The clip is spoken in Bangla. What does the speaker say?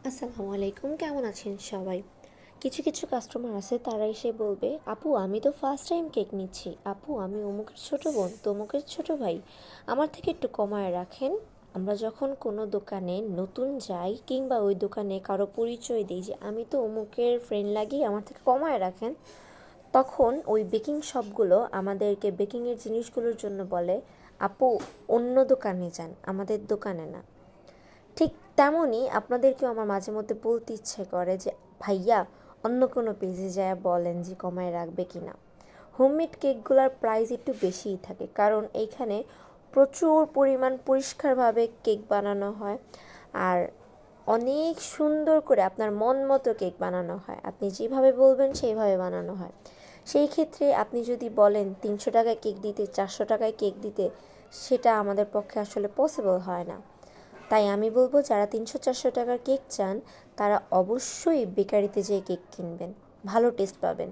আসসালামু আলাইকুম, কেমন আছেন সবাই? কিছু কিছু কাস্টমার আছে, তারা এসে বলবে, আপু আমি তো ফার্স্ট টাইম কেক নিচ্ছি, আপু আমি অমুকের ছোট বোন, তমুকের ছোট ভাই, আমার থেকে একটু কমায় রাখেন। আমরা যখন কোনো দোকানে নতুন যাই কিংবা ওই দোকানে কারো পরিচয় দিই যে আমি তো অমুকের ফ্রেন্ড লাগি, আমার থেকে কমায় রাখেন, তখন ওই বেকিং শপগুলো আমাদেরকে বেকিংয়ের জিনিসগুলোর জন্য বলে, আপু অন্য দোকানে যান, আমাদের দোকানে না। ঠিক তেমনই আপনাদেরকেও আমার মাঝে মধ্যে বলতে ইচ্ছে করে যে ভাইয়া অন্য কোনো পেজে যায় বলেন যে কমায় রাখবে কি না। হোমমেড কেকগুলোর প্রাইস একটু বেশিই থাকে, কারণ এইখানে প্রচুর পরিমাণ পরিষ্কারভাবে কেক বানানো হয়। আর অনেক সুন্দর করে আপনার মন মতো কেক বানানো হয়, আপনি যেভাবে বলবেন সেইভাবে বানানো হয়। সেই ক্ষেত্রে আপনি যদি বলেন 300 টাকায় কেক দিতে, 400 টাকায় কেক দিতে, সেটা আমাদের পক্ষে আসলে পসিবল হয় না। তাই আমি বলবো, যারা 300-400 টাকার কেক চান তারা অবশ্যই বেকারিতে যেয়ে কেক কিনবেন, ভালো টেস্ট পাবেন।